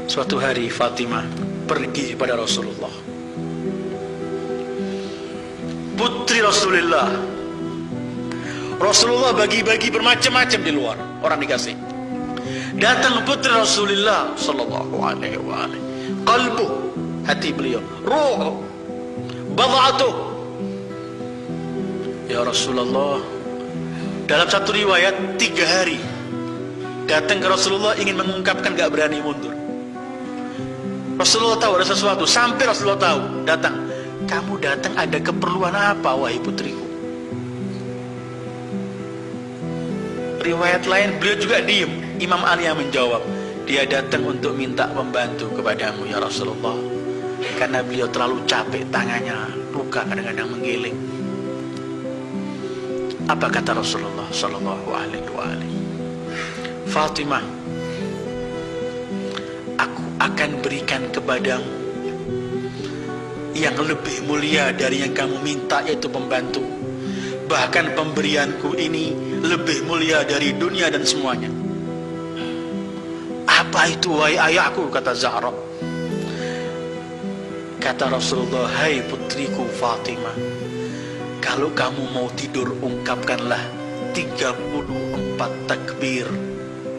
Suatu hari Fatimah pergi kepada Rasulullah, putri Rasulullah. Rasulullah bagi-bagi bermacam-macam di luar, orang dikasih. Datang putri Rasulullah sallallahu alaihi wa alihi. Qalbu, hati beliau, ruh, bad'atuh. Ya Rasulullah, dalam satu riwayat 3 hari datang ke Rasulullah ingin mengungkapkan, gak berani mundur. Rasulullah tahu ada sesuatu, sampai Rasulullah tahu, datang. Kamu datang ada keperluan apa, wahai putriku? Riwayat lain beliau juga diem. Imam Ali yang menjawab, dia datang untuk minta membantu kepadamu ya Rasulullah, karena beliau terlalu capek, tangannya luka kadang-kadang menggiling. Apa kata Rasulullah sallallahu alaihi wasallam? Fatimah, aku akan berikan kepadamu yang lebih mulia dari yang kamu minta, yaitu pembantu. Bahkan pemberianku ini lebih mulia dari dunia dan semuanya. Apa itu wahai ayahku, kata Zahra. Kata Rasulullah, hai putriku Fatimah, kalau kamu mau tidur ungkapkanlah 34 takbir,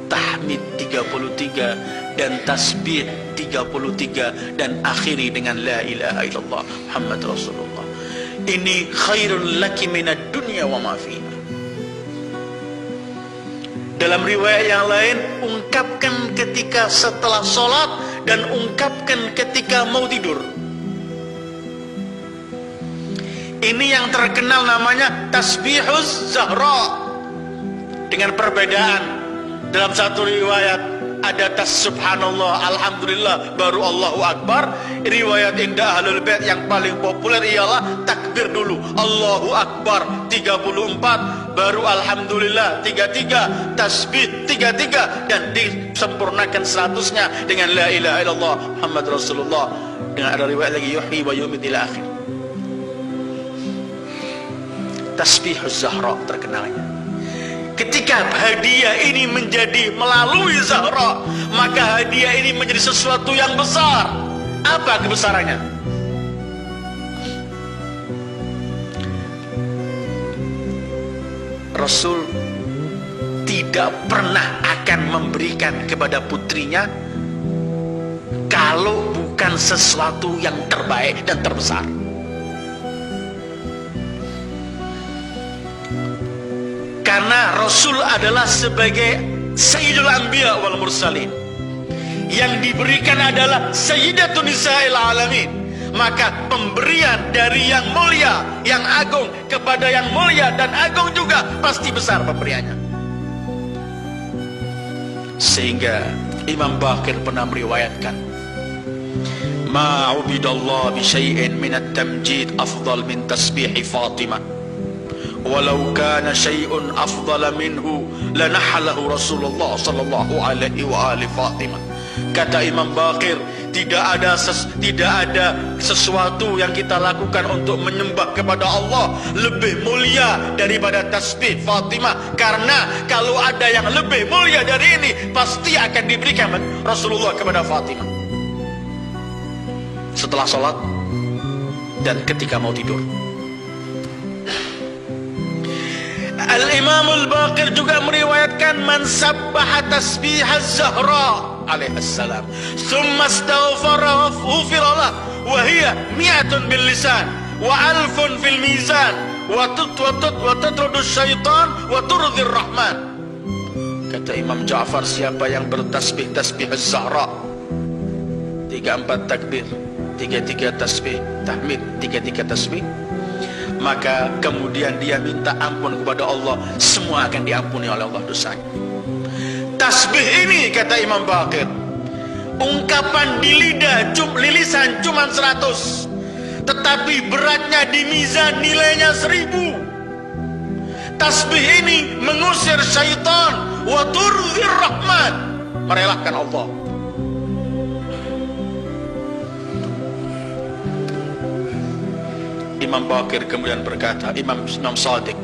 tahmid 33 dan tasbih 33, dan akhiri dengan la ilaha illallah Muhammad Rasulullah. Ini khairun laki minad dunya wa ma fiha. Dalam riwayat yang lain, ungkapkan ketika setelah sholat dan ungkapkan ketika mau tidur. Ini yang terkenal namanya tasbihuz Zahra. Dengan perbedaan, dalam satu riwayat ada subhanallah, alhamdulillah, baru Allahu Akbar. Riwayat indah Ahlul Bait yang paling populer ialah takbir dulu, Allahu Akbar 34, baru alhamdulillah 33, tasbih 33, dan disempurnakan 100-nya dengan la ilaha illallah Muhammad Rasulullah. Dengan ada riwayat lagi yuhyi wa yumiit ila akhir. Tasbihuz Zahra terkenalnya. Ketika hadiah ini menjadi melalui Zahra, maka hadiah ini menjadi sesuatu yang besar. Apa kebesarannya? Rasul tidak pernah akan memberikan kepada putrinya kalau bukan sesuatu yang terbaik dan terbesar. Karena Rasul adalah sebagai Sayyidul Anbiya wal Mursalin, yang diberikan adalah Sayyidatun Nisa'il Alamin. Maka pemberian dari yang mulia, yang agung kepada yang mulia dan agung juga pasti besar pemberiannya. Sehingga Imam Baqir pernah meriwayatkan, ma ubidallah bi syai'in min at-tamjid afdal min tasbihi Fatimah, walau kana syai'un afdala minhu lanahalahu Rasulullah sallallahu alaihi wa alihi Fatimah. Kata Imam Baqir, tidak ada sesuatu yang kita lakukan untuk menyembah kepada Allah lebih mulia daripada tasbih Fatimah. Karena kalau ada yang lebih mulia dari ini, pasti akan diberikan Rasulullah kepada Fatimah setelah sholat dan ketika mau tidur. Al-Imam Al-Baqir juga meriwayatkan, man sabbaha tasbihaz Zahra alaihissalam thumma astaghfara ghufira lah wa hiya mi'atun bil lisan wa alfun fil mizan wa tatrudu syaitan wa turdir rahman. Kata Imam Ja'far, siapa yang bertasbih tasbih az-Zahra 34 takbir, 33 tasbih tahmid, 33 tasbih, maka kemudian dia minta ampun kepada Allah, semua akan diampuni oleh Allah dosanya. Tasbih ini, kata Imam Baqir, ungkapan di lidah, lilisan cuma 100, tetapi beratnya di mizan nilainya 1000. Tasbih ini mengusir syaitan, wa turdir rahman, merelahkan Allah. Imam Baqir kemudian berkata, Imam Shadiq,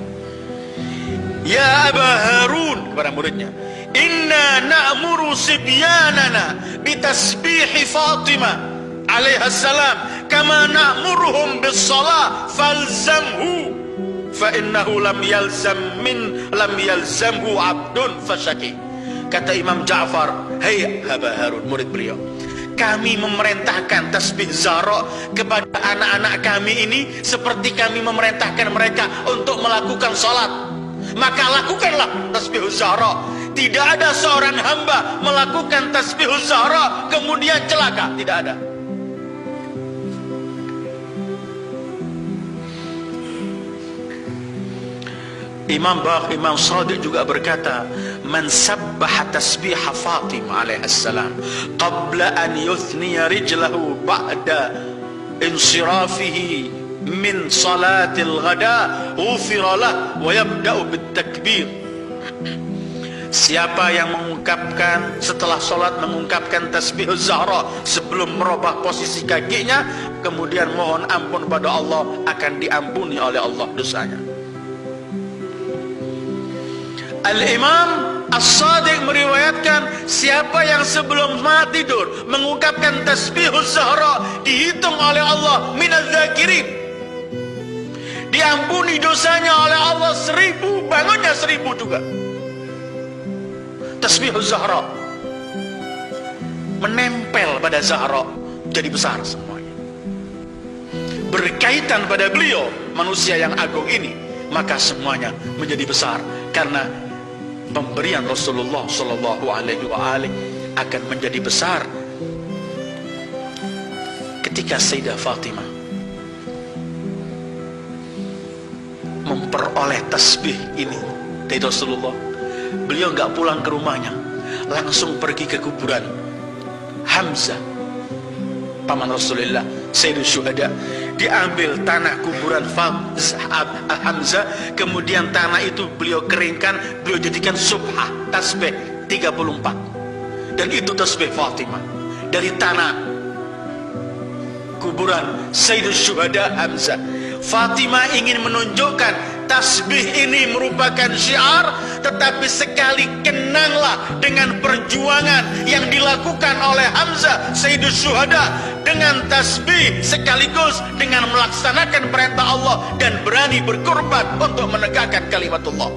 ya Aba Harun, kepada muridnya, inna na'muru sibyanana bitasbihi Fatimah alaihi salam kama na'muruhum bis-shalah falzamhu fa innahu lam yalzamhu abdun fasyaki. Kata Imam Ja'far, "Hai Aba Harun," murid beliau, kami memerintahkan tasbih Zahra kepada anak-anak kami ini seperti kami memerintahkan mereka untuk melakukan sholat. Maka lakukanlah tasbih Zahra. Tidak ada seorang hamba melakukan tasbih Zahra kemudian celaka, tidak ada. Imam Shadiq juga berkata, man sabbaha tasbiha Fatimah alaihi salam qabla an yuthniya rijlahu ba'da insirafihi min salatil ghada ghufira lah wa yabda'u bit takbir. Siapa yang mengungkapkan setelah sholat mengungkapkan tasbih Zahra sebelum merubah posisi kakinya, kemudian mohon ampun pada Allah, akan diampuni oleh Allah dosanya. Al-Imam As-Shadiq meriwayatkan, siapa yang sebelum tidur mengungkapkan tasbihuz Zahra dihitung oleh Allah minaz zakirin, diampuni dosanya oleh Allah 1000, bangunnya 1000 juga. Tasbihuz Zahra menempel pada Zahra, jadi besar semuanya. Berkaitan pada beliau, manusia yang agung ini, maka semuanya menjadi besar karena pemberian Rasulullah Sallallahu Alaihi Wasallam akan menjadi besar ketika Sayyidah Fatimah memperoleh tasbih ini dari Rasulullah. Beliau nggak pulang ke rumahnya, langsung pergi ke kuburan Hamzah, paman Rasulullah, Sayyidul Syuhada. Diambil tanah kuburan Hamzah, kemudian tanah itu beliau keringkan, beliau jadikan subhah, tasbih 34, dan itu tasbih Fatimah dari tanah kuburan Sayyidul Syuhada Hamzah. Fatimah ingin menunjukkan tasbih ini merupakan syiar, tetapi sekali kenanglah dengan perjuangan yang dilakukan oleh Hamzah Sayyidul Syuhada dengan tasbih sekaligus dengan melaksanakan perintah Allah dan berani berkorban untuk menegakkan kalimatullah.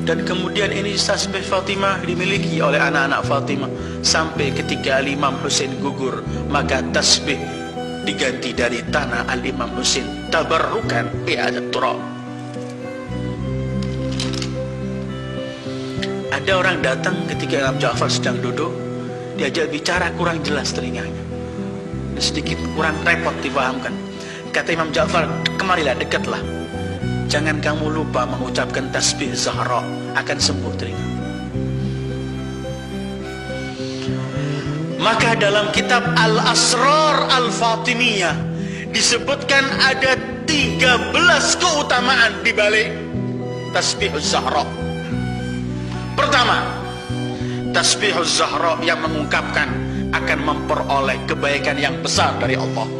Dan kemudian ini tasbih Fatimah dimiliki oleh anak-anak Fatimah sampai ketika Imam Husain gugur, maka tasbih diganti dari tanah Al-Imam Husain tabarrukan i'adat turab. Ada orang datang ketika Imam Ja'far sedang duduk, diajak bicara kurang jelas telinganya, sedikit kurang repot dipahamkan. Kata Imam Ja'far, kemarilah, dekatlah, jangan kamu lupa mengucapkan tasbih Zahra, akan sembuh telinga. Maka dalam kitab Al-Asrar Al-Fatimiyah disebutkan ada 13 keutamaan di balik tasbihuz Zahra. Pertama, tasbihuz Zahra yang mengungkapkan akan memperoleh kebaikan yang besar dari Allah.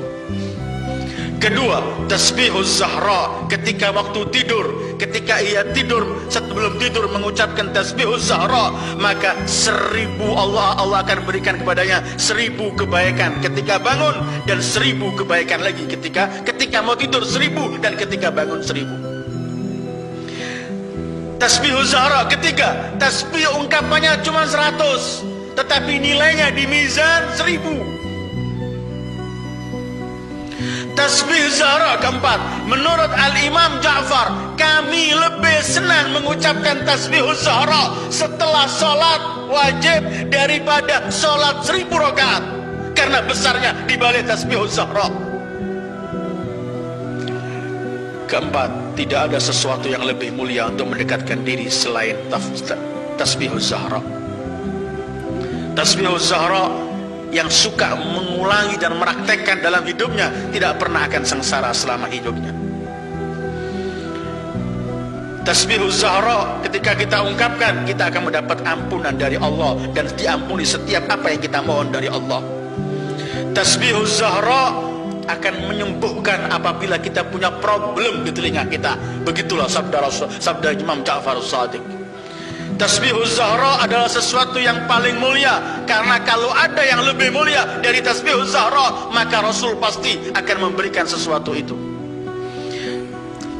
Kedua, tasbihuz Zahra ketika waktu tidur, ketika ia tidur, sebelum tidur mengucapkan tasbihuz Zahra, maka 1000 Allah akan berikan kepadanya 1000 kebaikan ketika bangun, dan 1000 kebaikan lagi ketika mau tidur 1000, dan ketika bangun 1000. Tasbihuz Zahra ketiga, tasbih ungkapannya cuma 100, tetapi nilainya di mizan 1000. Tasbih Zahra keempat, menurut Al-Imam Ja'far, kami lebih senang mengucapkan tasbihuz Zahra setelah sholat wajib daripada sholat 1000 rakaat, karena besarnya dibalik tasbihuz Zahra. Keempat, tidak ada sesuatu yang lebih mulia untuk mendekatkan diri selain tasbihuz Zahra. Tasbihuz Zahra yang suka mengulangi dan meraktekkan dalam hidupnya tidak pernah akan sengsara selama hidupnya. Tasbihuz Zahra ketika kita ungkapkan, kita akan mendapat ampunan dari Allah dan diampuni setiap apa yang kita mohon dari Allah. Tasbihuz Zahra akan menyembuhkan apabila kita punya problem di telinga kita. Begitulah sabda Imam Ja'far As-Shadiq. Tasbihuz Zahra adalah sesuatu yang paling mulia, karena kalau ada yang lebih mulia dari Tasbihuz Zahra, maka Rasul pasti akan memberikan sesuatu itu.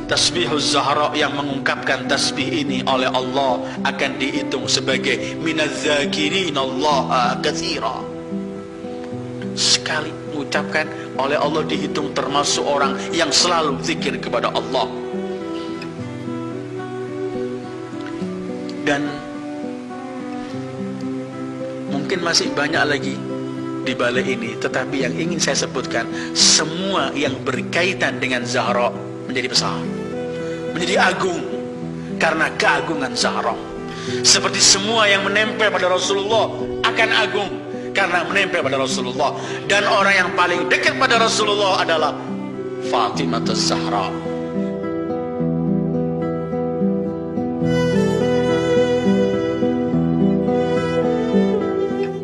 Tasbihuz Zahra yang mengungkapkan tasbih ini oleh Allah akan dihitung sebagai minadz-dzakirin Allah katsira. Sekali mengucapkan oleh Allah dihitung termasuk orang yang selalu zikir kepada Allah. Dan mungkin masih banyak lagi di balik ini, tetapi yang ingin saya sebutkan, semua yang berkaitan dengan Zahra menjadi besar, menjadi agung karena keagungan Zahra. Seperti semua yang menempel pada Rasulullah akan agung karena menempel pada Rasulullah. Dan orang yang paling dekat pada Rasulullah adalah Fatimah Az-Zahra.